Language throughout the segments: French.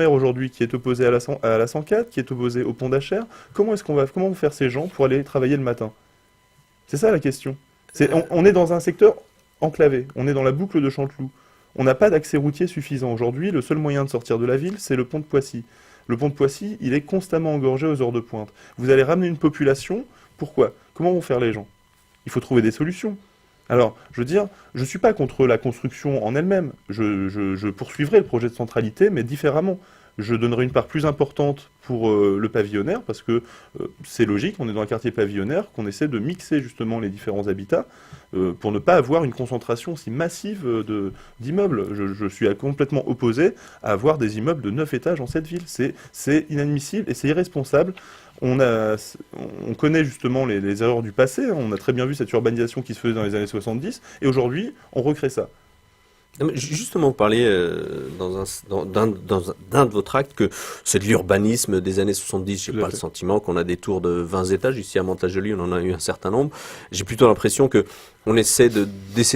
aujourd'hui qui est opposé à la 104, qui est opposé au pont d'Achères. Comment vont faire ces gens pour aller travailler le matin? C'est ça la question. On est dans un secteur enclavé, on est dans la boucle de Chanteloup. On n'a pas d'accès routier suffisant aujourd'hui. Le seul moyen de sortir de la ville, c'est le pont de Poissy. Le pont de Poissy, il est constamment engorgé aux heures de pointe. Vous allez ramener une population, pourquoi? Comment vont faire les gens? Il faut trouver des solutions. Alors, je veux dire, je ne suis pas contre la construction en elle-même. Je poursuivrai le projet de centralité, mais différemment. Je donnerai une part plus importante pour le pavillonnaire, parce que c'est logique, on est dans un quartier pavillonnaire, qu'on essaie de mixer justement les différents habitats, pour ne pas avoir une concentration aussi massive d'immeubles. Je suis complètement opposé à avoir des immeubles de 9 étages dans cette ville. C'est inadmissible et c'est irresponsable. On connaît justement les erreurs du passé, hein. On a très bien vu cette urbanisation qui se faisait dans les années 70, et aujourd'hui, on recrée ça. Non, mais justement, vous parliez d'un de vos tracts que c'est de l'urbanisme des années 70. J'ai pas le sentiment qu'on a des tours de 20 étages. Ici à Mantes-la-Jolie, on en a eu un certain nombre. J'ai plutôt l'impression que on essaie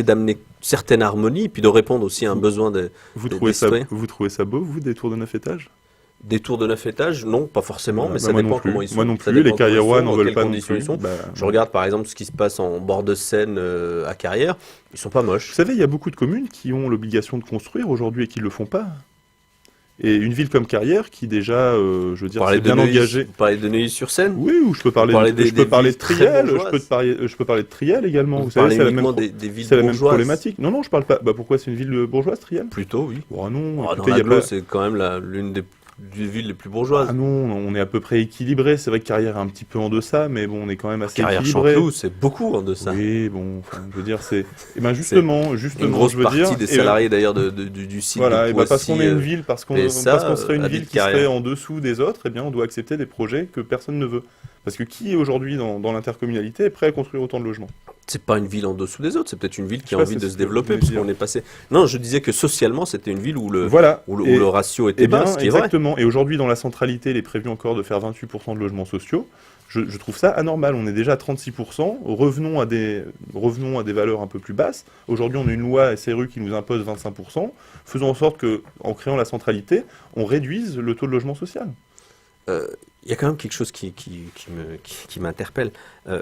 d'amener certaine harmonie, puis de répondre aussi à un besoin des citoyens. Vous trouvez ça beau, vous, des tours de 9 étages? Des tours de 9 étages, non, pas forcément, mais ça dépend comment ils sont. Moi non plus, les Carriérois n'en veulent pas non plus. Je regarde par exemple ce qui se passe en bord de Seine à Carrières, ils sont pas moches. Vous savez, il y a beaucoup de communes qui ont l'obligation de construire aujourd'hui et qui ne le font pas. Et une ville comme Carrières, qui déjà, je veux dire, c'est bien engagée. Vous parlez de Neuilly-sur-Seine? Oui, ou je peux parler de Triel, je peux parler de Triel également. Vous savez, c'est la même problématique. Non, je parle pas. Bah, pourquoi c'est une ville bourgeoise, Triel? Plutôt, oui. Oh, non, dans l'agglo, c'est quand même l'une des villes les plus bourgeoises. Ah non, on est à peu près équilibré. C'est vrai que Carrières est un petit peu en deçà, mais bon, on est quand même assez équilibré. Carrières-Chanteloup, c'est beaucoup en deçà. Oui, bon, enfin, je veux dire, c'est... Et ben justement, une grosse partie des salariés d'ailleurs du site voilà, de et Poissy, parce qu'on est une ville, parce qu'on serait une ville qui serait en dessous des autres, eh bien, on doit accepter des projets que personne ne veut. Parce que qui est aujourd'hui dans l'intercommunalité est prêt à construire autant de logements? C'est pas une ville en dessous des autres, c'est peut-être une ville qui a envie de se développer, parce qu'on est passé... Non, je disais que socialement, c'était une ville où le ratio était bas, ce qui est vrai. Exactement, et aujourd'hui, dans la centralité, il est prévu encore de faire 28% de logements sociaux. Je trouve ça anormal, on est déjà à 36%, revenons à des valeurs un peu plus basses. Aujourd'hui, on a une loi SRU qui nous impose 25%, faisons en sorte qu'en créant la centralité, on réduise le taux de logement social. Il y a quand même quelque chose qui m'interpelle.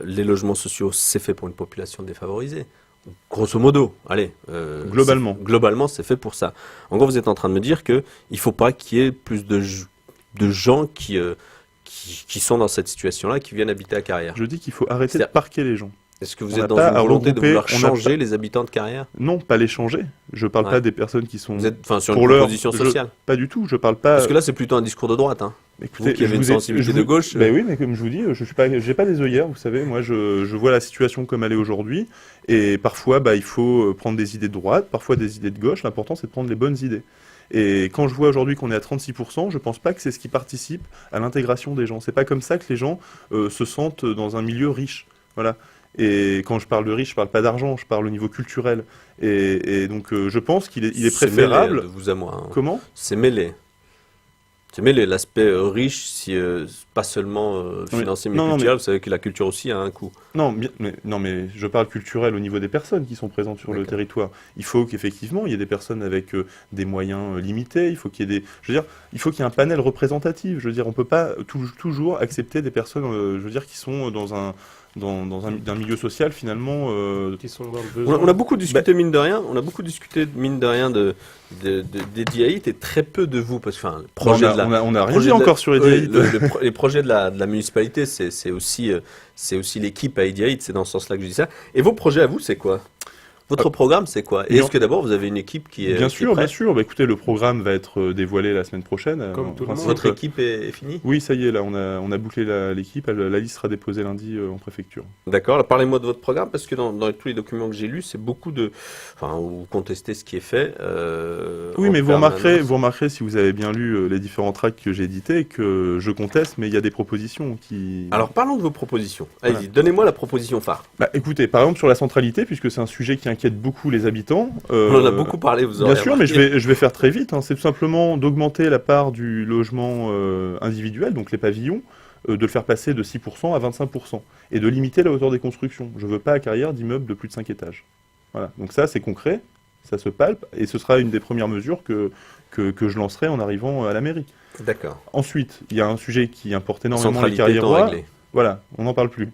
Les logements sociaux, c'est fait pour une population défavorisée. Grosso modo, allez. Globalement, c'est fait pour ça. En gros, vous êtes en train de me dire qu'il ne faut pas qu'il y ait plus de gens qui sont dans cette situation-là, qui viennent habiter à Carrières. Je dis qu'il faut arrêter de parquer les gens. Est-ce que vous êtes dans une volonté de vouloir changer les habitants de Carrières? Non, pas les changer. Je parle pas des personnes qui sont... Vous êtes sur une proposition sociale? Pas du tout, je parle pas... Parce que là, c'est plutôt un discours de droite, hein. Écoutez, vous qui avez une sensibilité de gauche... Ben oui, mais comme je vous dis, j'ai pas des œillères, vous savez. Moi, je vois la situation comme elle est aujourd'hui. Et parfois, il faut prendre des idées de droite, parfois des idées de gauche. L'important, c'est de prendre les bonnes idées. Et quand je vois aujourd'hui qu'on est à 36%, je pense pas que c'est ce qui participe à l'intégration des gens. C'est pas comme ça que les gens se sentent dans un milieu riche. Voilà. Et quand je parle de riche, je parle pas d'argent, je parle au niveau culturel. Et donc, je pense qu'il est préférable... mêlé, de vous à moi. Hein. Comment? C'est mêlé. C'est mêlé, l'aspect riche, pas seulement financier, mais culturel. Vous savez que la culture aussi a un coût. Non, mais je parle culturel au niveau des personnes qui sont présentes sur le territoire. Il faut qu'effectivement, il y ait des personnes avec des moyens limités. Il faut qu'il y ait il faut qu'il y ait un panel représentatif. Je veux dire, on peut pas toujours accepter des personnes, qui sont dans un milieu social finalement qui sont dans le besoin. On a beaucoup discuté mine de rien, d'Ediaït et très peu de vous, parce que le projet on a rien dit encore sur Ediaït. Les projets de la municipalité, c'est aussi l'équipe à Ediaït, c'est dans ce sens-là que je dis ça. Et vos projets à vous, c'est quoi? Votre programme, c'est quoi? Et est-ce que d'abord vous avez une équipe qui est Bien sûr. Écoutez, le programme va être dévoilé la semaine prochaine. Comme tout le monde. Votre équipe est finie? Oui, ça y est, là, on a bouclé l'équipe. La liste sera déposée lundi en préfecture. D'accord. Parlez-moi de votre programme, parce que dans tous les documents que j'ai lus, c'est beaucoup de... vous contestez ce qui est fait. Oui, mais vous remarquerez, si vous avez bien lu les différents tracts que j'ai édités, que je conteste, mais il y a des propositions qui... Alors, parlons de vos propositions. Allez-y, donnez-moi la proposition phare. Écoutez, par exemple, sur la centralité, puisque c'est un sujet qui inquiète beaucoup les habitants. On en a beaucoup parlé, vous aurez Bien sûr, remarqué. mais je vais faire très vite. C'est tout simplement d'augmenter la part du logement individuel, donc les pavillons, de le faire passer de 6% à 25%, et de limiter la hauteur des constructions. Je ne veux pas à Carrières d'immeubles de plus de 5 étages. Voilà, donc ça, c'est concret. ça se palpe, et ce sera une des premières mesures que je lancerai en arrivant à la mairie. D'accord. Ensuite, il y a un sujet qui importe énormément les Carriérois. Voilà, on n'en parle plus.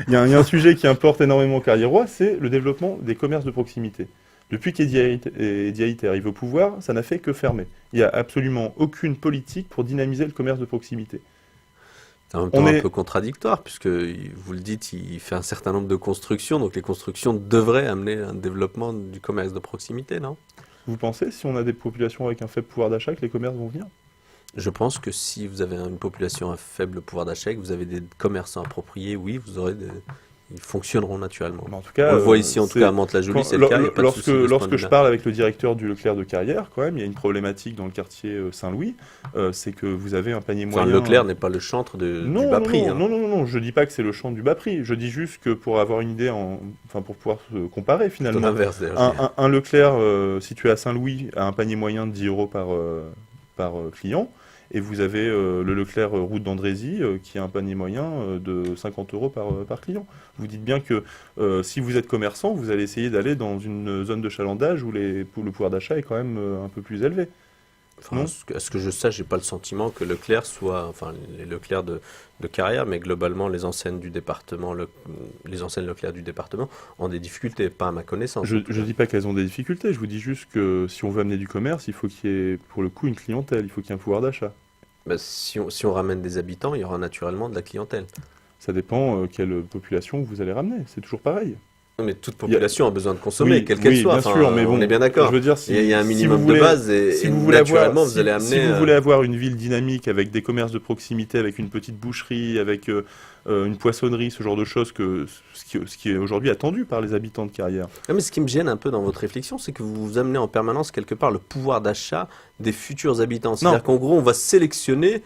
Il y a un sujet qui importe énormément aux Carriérois, c'est le développement des commerces de proximité. Depuis qu'Eddie Heath est arrivé au pouvoir, ça n'a fait que fermer. Il n'y a absolument aucune politique pour dynamiser le commerce de proximité. C'est en même temps un peu contradictoire, puisque vous le dites, il fait un certain nombre de constructions, donc les constructions devraient amener un développement du commerce de proximité, non? Vous pensez, si on a des populations avec un faible pouvoir d'achat, que les commerces vont venir? Je pense que si vous avez une population à faible pouvoir d'achat, que vous avez des commerçants appropriés, oui, ils fonctionneront naturellement. En tout cas, on le voit ici, en tout cas, à Mantes-la-Jolie, c'est le cas. Lorsque je parle avec le directeur du Leclerc de Carrières, quand même, il y a une problématique dans le quartier Saint-Louis, c'est que vous avez un panier moyen... Leclerc n'est pas le chantre du bas prix. Non, je dis pas que c'est le chantre du bas prix. Je dis juste que pour avoir une idée, pour pouvoir se comparer finalement, un Leclerc situé à Saint-Louis a un panier moyen de 10 euros par client. Et vous avez le Leclerc route d'Andrézy qui a un panier moyen de 50 euros par client. Vous dites bien que si vous êtes commerçant, vous allez essayer d'aller dans une zone de chalandage où le pouvoir d'achat est quand même un peu plus élevé. À ce que je sache, j'ai pas le sentiment que Leclerc soit, les Leclerc de Carrières, mais globalement les enseignes du département, les enseignes Leclerc du département ont des difficultés, pas à ma connaissance. Je dis pas qu'elles ont des difficultés, je vous dis juste que si on veut amener du commerce, il faut qu'il y ait pour le coup une clientèle, il faut qu'il y ait un pouvoir d'achat. Si on ramène des habitants, il y aura naturellement de la clientèle. Ça dépend quelle population vous allez ramener, c'est toujours pareil. Mais toute population a besoin de consommer, quelle qu'elle soit. Bien sûr, mais bon, on est bien d'accord. Je veux dire, il y a un minimum de base et naturellement, vous allez amener... Si vous voulez avoir une ville dynamique avec des commerces de proximité, avec une petite boucherie, avec une poissonnerie, ce genre de choses, ce qui est aujourd'hui attendu par les habitants de Carrières. Mais ce qui me gêne un peu dans votre réflexion, c'est que vous amenez en permanence quelque part le pouvoir d'achat des futurs habitants. C'est-à-dire qu'en gros, on va sélectionner,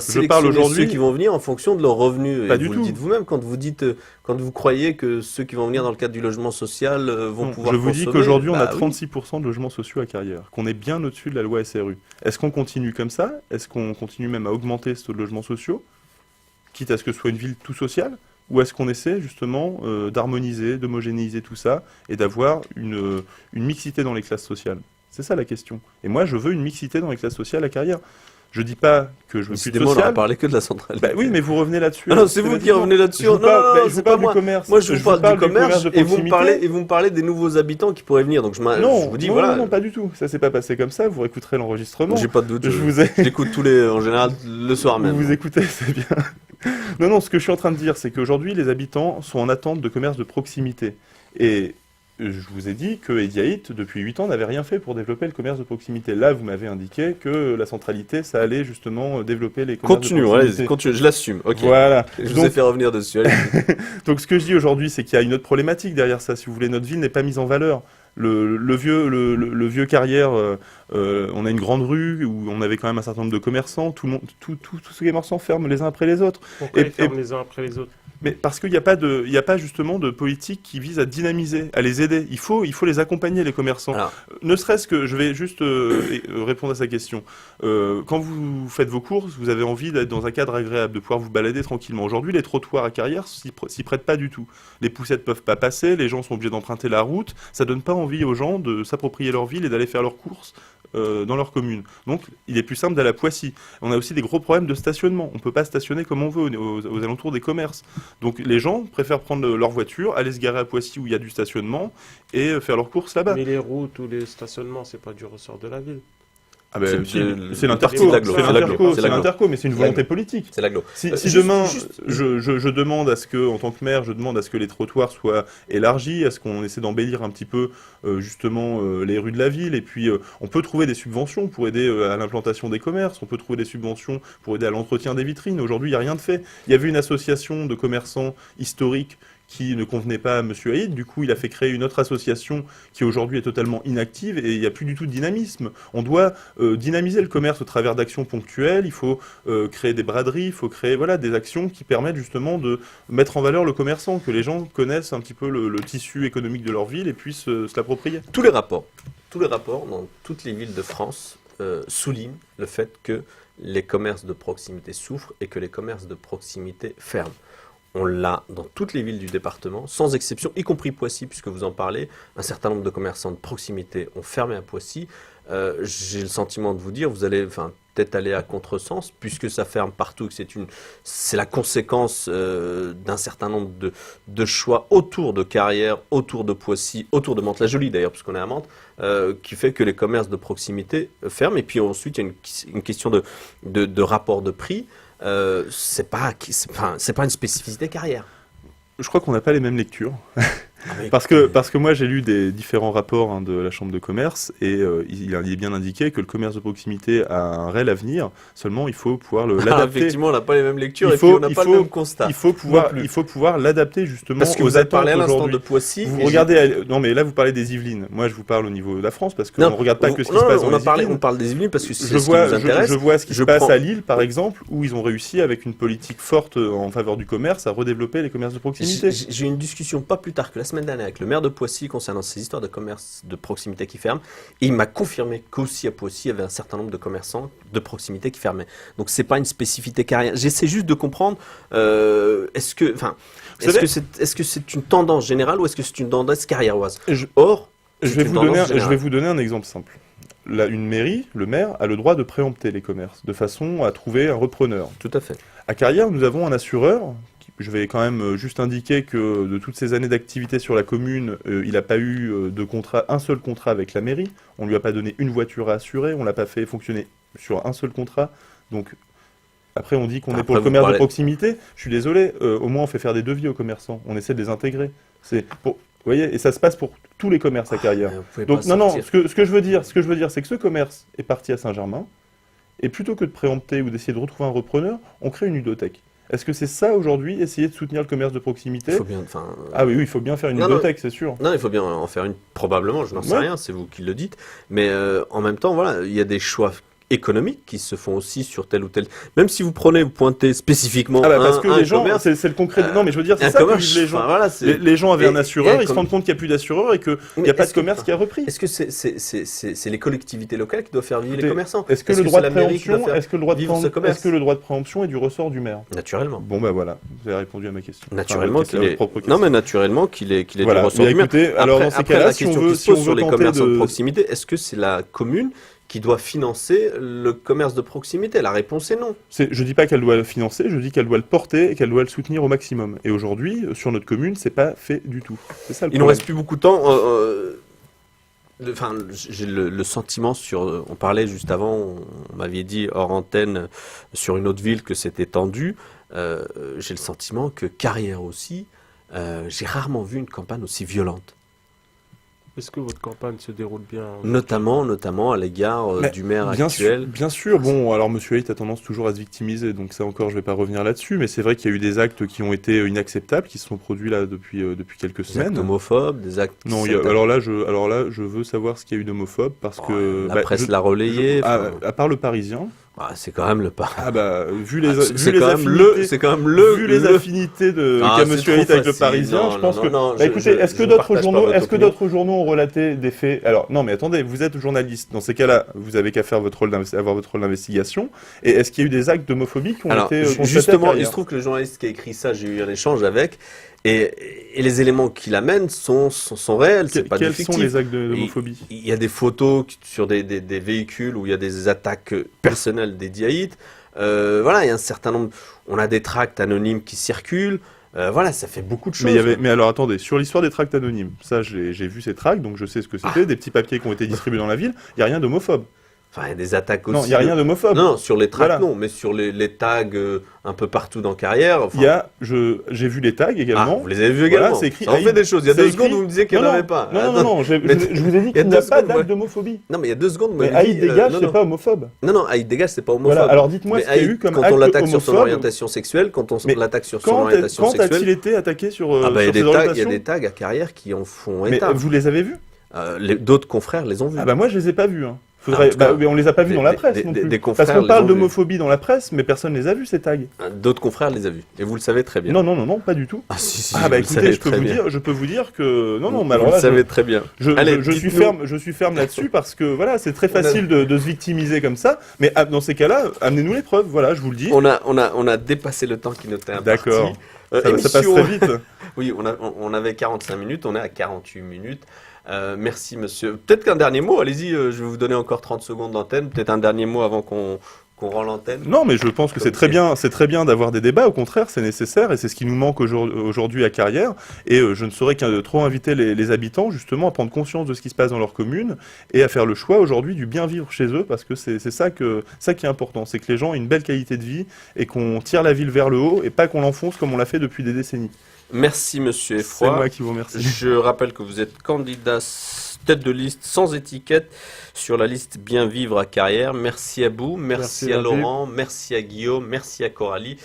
ceux qui vont venir en fonction de leurs revenus. Pas et du vous tout. le dites vous-même quand vous croyez que ceux qui vont venir dans le cadre du logement social vont pouvoir consommer. Je vous dis qu'aujourd'hui, on a 36% de logements sociaux à Carrières, qu'on est bien au-dessus de la loi SRU. Est-ce qu'on continue comme ça? Est-ce qu'on continue même à augmenter ce taux de logements sociaux, quitte à ce que ce soit une ville tout sociale? Ou est-ce qu'on essaie justement d'harmoniser, d'homogénéiser tout ça et d'avoir une mixité dans les classes sociales? C'est ça la question. Et moi, je veux une mixité dans les classes sociales à Carrières. Je dis pas que je veux plus de social. On n'a parlé que de la centrale. Oui, mais vous revenez là-dessus. Non, c'est vous qui revenez là-dessus. Non, c'est pas moi. Moi, je vous parle du commerce et vous me parlez des nouveaux habitants qui pourraient venir. Donc je vous dis voilà. Non, pas du tout. Ça s'est pas passé comme ça. Vous réécouterez l'enregistrement. J'ai pas de doute. J'écoute en général le soir même. Vous écoutez, c'est bien. Non, ce que je suis en train de dire, c'est qu'aujourd'hui, les habitants sont en attente de commerce de proximité. Et je vous ai dit que Eddie Heath, depuis 8 ans, n'avait rien fait pour développer le commerce de proximité. Là, vous m'avez indiqué que la centralité, ça allait justement développer les commerces de proximité. Continue, je l'assume. Okay. Voilà. Je vous ai fait revenir dessus. Donc, ce que je dis aujourd'hui, c'est qu'il y a une autre problématique derrière ça. Si vous voulez, notre ville n'est pas mise en valeur. Le vieux Carrières, on a une grande rue où on avait quand même un certain nombre de commerçants. Tous ces commerçants ferment les uns après les autres. Pourquoi ils ferment les uns après les autres? Mais parce qu'il n'y a pas justement de politique qui vise à dynamiser, à les aider. Il faut les accompagner, les commerçants. Alors, ne serait-ce que, je vais juste répondre à sa question. Quand vous faites vos courses, vous avez envie d'être dans un cadre agréable, de pouvoir vous balader tranquillement. Aujourd'hui, les trottoirs à Carrières s'y prêtent pas du tout. Les poussettes peuvent pas passer, les gens sont obligés d'emprunter la route. Ça donne pas envie aux gens de s'approprier leur ville et d'aller faire leurs courses dans leur commune. Donc, il est plus simple d'aller à Poissy. On a aussi des gros problèmes de stationnement. On ne peut pas stationner comme on veut aux alentours des commerces. Donc, les gens préfèrent prendre leur voiture, aller se garer à Poissy où il y a du stationnement et faire leurs courses là-bas. Mais les routes ou les stationnements, c'est pas du ressort de la ville. C'est l'interco, mais c'est une volonté politique. C'est l'agglo. Si demain, je demande à ce que, en tant que maire, je demande à ce que les trottoirs soient élargis, à ce qu'on essaie d'embellir un petit peu justement les rues de la ville, et puis on peut trouver des subventions pour aider à l'implantation des commerces, on peut trouver des subventions pour aider à l'entretien des vitrines. Aujourd'hui, il n'y a rien de fait. Il y avait une association de commerçants historiques qui ne convenait pas à M. Heath. Du coup, il a fait créer une autre association qui aujourd'hui est totalement inactive et il n'y a plus du tout de dynamisme. On doit dynamiser le commerce au travers d'actions ponctuelles, il faut créer des braderies, il faut créer des actions qui permettent justement de mettre en valeur le commerçant, que les gens connaissent un petit peu le tissu économique de leur ville et puissent se l'approprier. Tous les rapports dans toutes les villes de France soulignent le fait que les commerces de proximité souffrent et que les commerces de proximité ferment. on l'a dans toutes les villes du département, sans exception, y compris Poissy, puisque vous en parlez. Un certain nombre de commerçants de proximité ont fermé à Poissy. J'ai le sentiment de vous dire, vous allez peut-être aller à contresens, puisque ça ferme partout, que c'est la conséquence d'un certain nombre de choix autour de Carrières, autour de Poissy, autour de Mantes-la-Jolie d'ailleurs, puisqu'on est à Mantes, qui fait que les commerces de proximité ferment. Et puis ensuite, il y a une question de rapport de prix. C'est pas une spécificité Carrières. Je crois qu'on n'a pas les mêmes lectures. Parce que moi j'ai lu des différents rapports de la Chambre de commerce et il est bien indiqué que le commerce de proximité a un réel avenir, seulement il faut pouvoir l'adapter. Effectivement, on n'a pas les mêmes lectures et puis on n'a pas le même constat. Il faut pouvoir l'adapter justement parce que aux vous avez attentes parlé à l'instant aujourd'hui. de Poissy. Vous regardez, non mais là vous parlez des Yvelines, moi je vous parle au niveau de la France parce qu'on ne regarde pas que ce qui se passe dans les Yvelines. On parle des Yvelines parce que c'est ce qui nous intéresse. Je vois ce qui se passe à Lille par exemple, où ils ont réussi avec une politique forte en faveur du commerce à redévelopper les commerces de proximité. J'ai eu une discussion pas plus tard que la semaine dernière avec le maire de Poissy concernant ces histoires de commerce de proximité qui ferment. Et il m'a confirmé qu'aussi à Poissy, il y avait un certain nombre de commerçants de proximité qui fermaient. Donc c'est pas une spécificité Carrières. J'essaie juste de comprendre, est-ce que c'est une tendance générale ou est-ce que c'est une tendance carriéroise? Je vais vous donner un exemple simple. Une mairie, le maire, a le droit de préempter les commerces, de façon à trouver un repreneur. Tout à fait. À Carrières, nous avons un assureur. Je vais quand même juste indiquer que de toutes ces années d'activité sur la commune, il n'a pas eu un seul contrat avec la mairie. On ne lui a pas donné une voiture à assurer, on ne l'a pas fait fonctionner sur un seul contrat. Donc après on dit qu'on est pour le commerce de proximité. Je suis désolé, au moins on fait faire des devis aux commerçants, on essaie de les intégrer. Vous voyez, et ça se passe pour tous les commerces à Carrières. Donc ce que je veux dire, c'est que ce commerce est parti à Saint-Germain, et plutôt que de préempter ou d'essayer de retrouver un repreneur, on crée une ludothèque. Est-ce que c'est ça aujourd'hui, essayer de soutenir le commerce de proximité? Ah oui, il faut bien faire une ludothèque, c'est sûr. Non, il faut bien en faire une, probablement, je n'en sais rien, c'est vous qui le dites. Mais en même temps, voilà, il y a des choix économiques qui se font aussi sur tel ou tel. Même si vous pointez spécifiquement parce que les gens, c'est le concret. Non, mais je veux dire, c'est ça que vivent les gens. Voilà, les gens avaient un assureur, ils se rendent compte qu'il n'y a plus d'assureur et qu'il n'y a pas de commerce qui a repris. Est-ce que c'est les collectivités locales qui doivent faire vivre les commerçants? Est-ce que le droit de préemption est du ressort du maire? Naturellement. Bon, ben voilà, vous avez répondu à ma question. Naturellement qu'il est. Non, mais naturellement qu'il est du ressort du maire. Alors dans ces cas-là, la question qui se pose sur les commerçants de proximité, est-ce que c'est la commune qui doit financer le commerce de proximité? La réponse est non. Je ne dis pas qu'elle doit le financer, je dis qu'elle doit le porter et qu'elle doit le soutenir au maximum. Et aujourd'hui, sur notre commune, c'est pas fait du tout. C'est ça le problème. Il nous reste plus beaucoup de temps. J'ai le sentiment on parlait juste avant, on m'avait dit hors antenne sur une autre ville que c'était tendu. J'ai le sentiment que Carrières aussi, j'ai rarement vu une campagne aussi violente. Est-ce que votre campagne se déroule bien? Notamment à l'égard du maire actuel. Bien sûr. Bon, alors Monsieur Hayt a tendance toujours à se victimiser, donc ça encore, je ne vais pas revenir là-dessus, mais c'est vrai qu'il y a eu des actes qui ont été inacceptables, qui se sont produits là depuis quelques semaines. Des actes homophobes, des actes... Non, alors là, je veux savoir ce qu'il y a eu d'homophobe, parce que... La presse l'a relayé. À part le Parisien... c'est quand même le pas. Vu les affinités qu'a Monsieur Hayt avec le Parisien, je pense que. Écoutez, est-ce que d'autres journaux ont relaté des faits? Alors non, mais attendez, vous êtes journaliste. Dans ces cas-là, vous avez qu'à faire avoir votre rôle d'investigation. Et est-ce qu'il y a eu des actes d'homophobie qui ont été justement, il se trouve que le journaliste qui a écrit ça, j'ai eu un échange avec. Et les éléments qu'il amène sont réels, c'est pas du fictif. Quels sont les actes d'homophobie? Il y a des photos sur des véhicules où il y a des attaques personnelles des Diaïtes. Voilà, il y a un certain nombre... On a des tracts anonymes qui circulent. Voilà, ça fait beaucoup de choses. Mais alors attendez, sur l'histoire des tracts anonymes, ça j'ai vu ces tracts, donc je sais ce que c'était, des petits papiers qui ont été distribués dans la ville, il n'y a rien d'homophobe. Enfin, il y a des attaques aussi. Non, il n'y a rien d'homophobe. Non, sur les tracts, non, mais sur les tags un peu partout dans Carrières. J'ai vu les tags également. Vous les avez vus également. Voilà, écrit, ça en fait des choses. Il y a 2 secondes, vous me disiez qu'il n'y en avait pas. Non, je vous ai dit qu'il n'y a pas d'acte d'homophobie. Non, mais il y a 2 secondes, mais Haït dégage, c'est pas homophobe. Non, Haït dégage, c'est pas homophobe. Voilà, alors dites-moi ce qu'il y a eu comme acte homophobe. Quand on l'attaque sur son orientation sexuelle, quand a-t-il été attaqué sur ses orientations? Il y a des tags à Carrières qui en font état. Mais vous les avez vus? D'autres confrères les ont vus. Moi je les ai pas vus. Mais on les a pas vus dans la presse non plus. Parce qu'on parle d'homophobie dans la presse, mais personne les a vus, ces tags. D'autres confrères les a vus. Et vous le savez très bien. Non, pas du tout. Écoutez, je peux vous dire que... Non, mais alors là... Vous le savez très bien. Je suis ferme là-dessus parce que, voilà, c'est très facile de se victimiser comme ça. Mais dans ces cas-là, amenez-nous les preuves, voilà, je vous le dis. On a dépassé le temps qui nous était imparti. D'accord. Ça passe très vite. Oui, on avait 45 minutes, on est à 48 minutes. Merci monsieur. Peut-être qu'un dernier mot, allez-y, je vais vous donner encore 30 secondes d'antenne. Peut-être un dernier mot avant qu'on rend l'antenne. Non, mais je pense que c'est très bien d'avoir des débats, au contraire, c'est nécessaire et c'est ce qui nous manque aujourd'hui à Carrières. Et je ne saurais trop inviter les habitants justement à prendre conscience de ce qui se passe dans leur commune et à faire le choix aujourd'hui du bien vivre chez eux, parce que c'est ça qui est important, c'est que les gens aient une belle qualité de vie et qu'on tire la ville vers le haut et pas qu'on l'enfonce comme on l'a fait depuis des décennies. Merci monsieur Effroy. C'est moi qui vous remercie. Je rappelle que vous êtes candidat tête de liste sans étiquette sur la liste Bien Vivre à Carrières. Merci à vous, merci à Laurent, merci à Guillaume, merci à Coralie.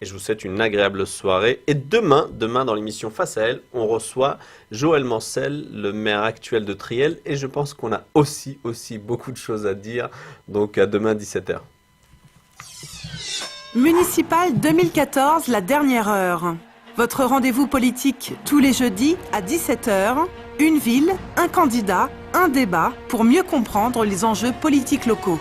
Et je vous souhaite une agréable soirée. Et demain dans l'émission Face à elle, on reçoit Joël Mancel, le maire actuel de Triel. Et je pense qu'on a aussi beaucoup de choses à dire. Donc à demain 17h. Municipal 2014, la dernière heure. Votre rendez-vous politique tous les jeudis à 17h. Une ville, un candidat, un débat pour mieux comprendre les enjeux politiques locaux.